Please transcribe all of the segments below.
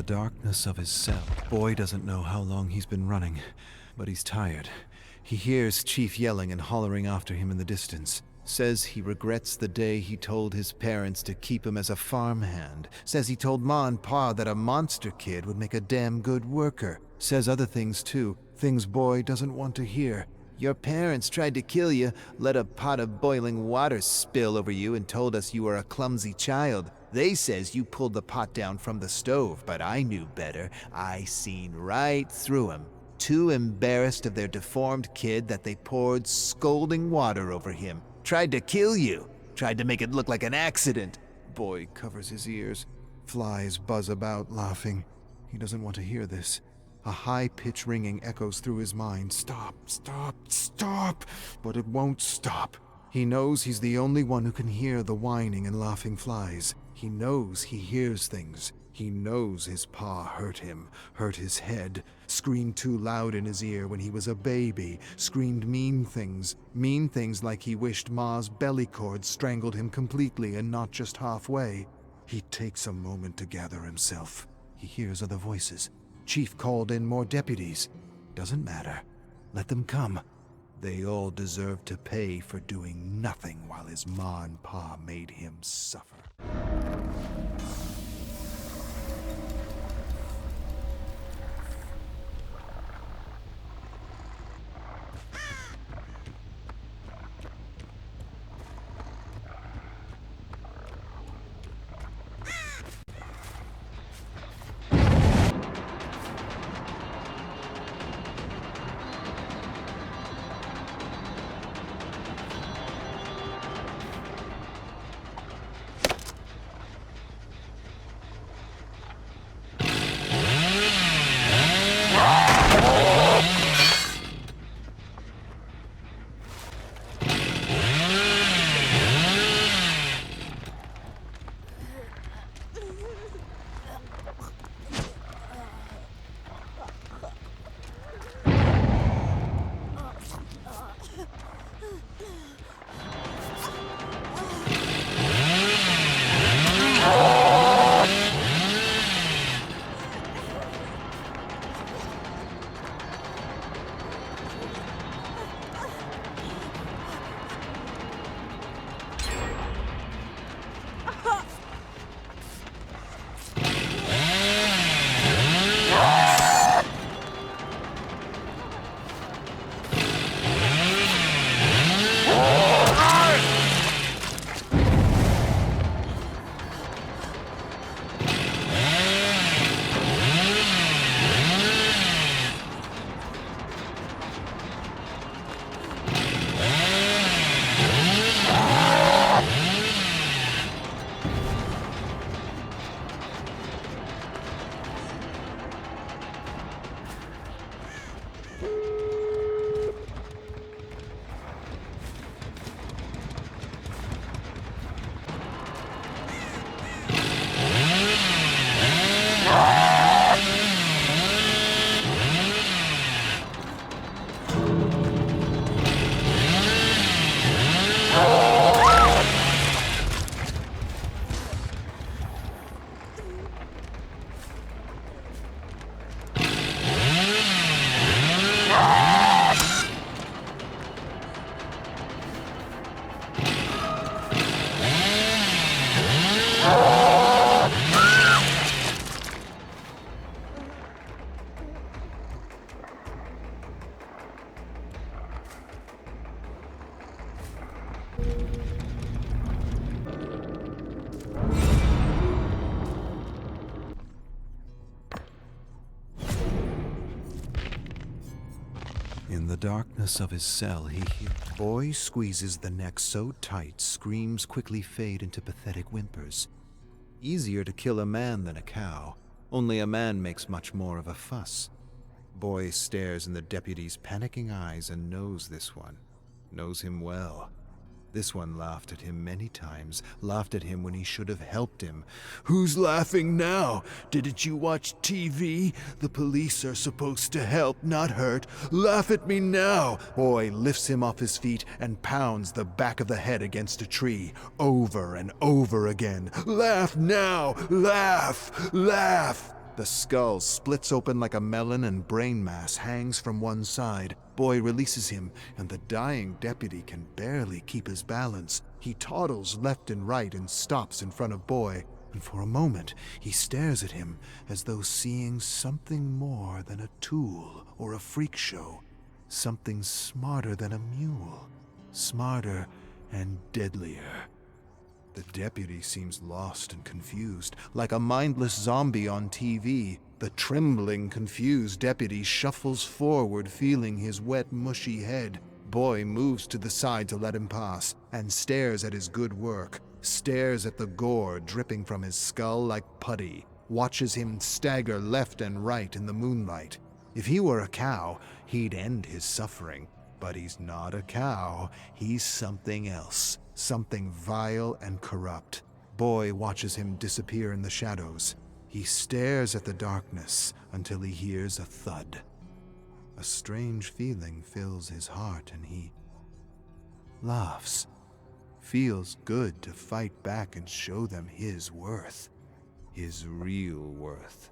darkness of his cell, Boy doesn't know how long he's been running, but he's tired. He hears Chief yelling and hollering after him in the distance. Says he regrets the day he told his parents to keep him as a farmhand. Says he told Ma and Pa that a monster kid would make a damn good worker. Says other things too, things Boy doesn't want to hear. Your parents tried to kill you, let a pot of boiling water spill over you and told us you were a clumsy child. They says you pulled the pot down from the stove, but I knew better. I seen right through 'em. Too embarrassed of their deformed kid that they poured scalding water over him. Tried to kill you. Tried to make it look like an accident. Boy covers his ears. Flies buzz about, laughing. He doesn't want to hear this. A high-pitched ringing echoes through his mind. Stop, stop, stop! But it won't stop. He knows he's the only one who can hear the whining and laughing flies. He knows he hears things. He knows his pa hurt him, hurt his head, screamed too loud in his ear when he was a baby, screamed mean things like he wished Ma's belly cord strangled him completely and not just halfway. He takes a moment to gather himself. He hears other voices. Chief called in more deputies. Doesn't matter. Let them come. They all deserve to pay for doing nothing while his Ma and Pa made him suffer. In the darkness of his cell, he hears. Boy squeezes the neck so tight, screams quickly fade into pathetic whimpers. Easier to kill a man than a cow. Only a man makes much more of a fuss. Boy stares in the deputy's panicking eyes and knows this one. Knows him well. This one laughed at him many times, laughed at him when he should have helped him. Who's laughing now? Didn't you watch TV? The police are supposed to help, not hurt. Laugh at me now! Boy lifts him off his feet and pounds the back of the head against a tree, over and over again. Laugh now! Laugh! Laugh! The skull splits open like a melon and brain mass hangs from one side. Boy releases him, and the dying deputy can barely keep his balance. He toddles left and right and stops in front of Boy, and for a moment he stares at him as though seeing something more than a tool or a freak show. Something smarter than a mule. Smarter and deadlier. The deputy seems lost and confused, like a mindless zombie on TV. The trembling, confused deputy shuffles forward, feeling his wet, mushy head. Boy moves to the side to let him pass, and stares at his good work, stares at the gore dripping from his skull like putty, watches him stagger left and right in the moonlight. If he were a cow, he'd end his suffering. But he's not a cow, he's something else. Something vile and corrupt. Boy watches him disappear in the shadows. He stares at the darkness until he hears a thud. A strange feeling fills his heart and he laughs. Feels good to fight back and show them his worth. His real worth.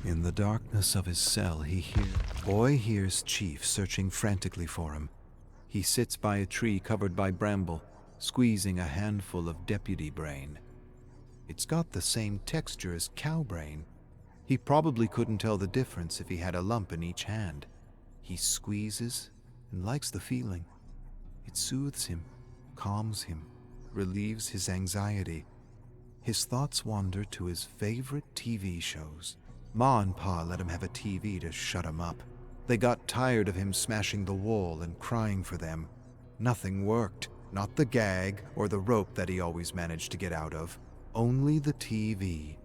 In the darkness of his cell, Boy hears Chief searching frantically for him. He sits by a tree covered by bramble, squeezing a handful of deputy brain. It's got the same texture as cow brain. He probably couldn't tell the difference if he had a lump in each hand. He squeezes and likes the feeling. It soothes him, calms him, relieves his anxiety. His thoughts wander to his favorite TV shows. Ma and Pa let him have a TV to shut him up. They got tired of him smashing the wall and crying for them. Nothing worked, not the gag or the rope that he always managed to get out of. Only the TV.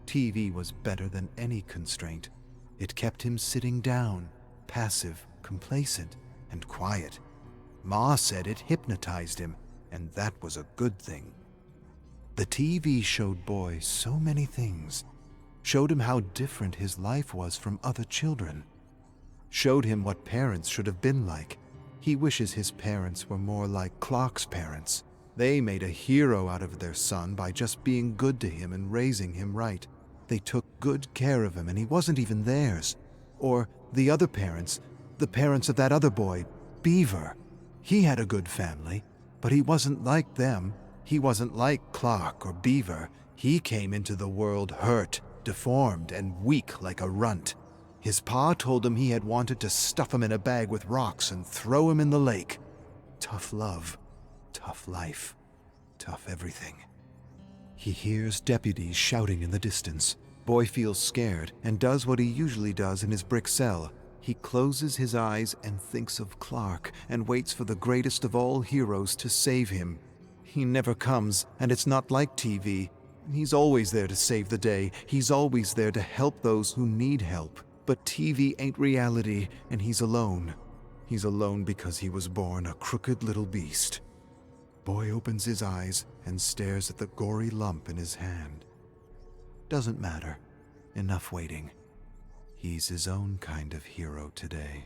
TV was better than any constraint. It kept him sitting down, passive, complacent, and quiet. Ma said it hypnotized him, and that was a good thing. The TV showed Boy so many things. Showed him how different his life was from other children. Showed him what parents should have been like. He wishes his parents were more like Clark's parents. They made a hero out of their son by just being good to him and raising him right. They took good care of him and he wasn't even theirs. Or the other parents, the parents of that other boy, Beaver. He had a good family, but he wasn't like them. He wasn't like Clark or Beaver. He came into the world hurt, deformed, and weak like a runt. His pa told him he had wanted to stuff him in a bag with rocks and throw him in the lake. Tough love, tough life, tough everything. He hears deputies shouting in the distance. Boy feels scared and does what he usually does in his brick cell. He closes his eyes and thinks of Clark and waits for the greatest of all heroes to save him. He never comes, and it's not like TV. He's always there to save the day. He's always there to help those who need help. But TV ain't reality, and he's alone. He's alone because he was born a crooked little beast. Boy opens his eyes and stares at the gory lump in his hand. Doesn't matter. Enough waiting. He's his own kind of hero today.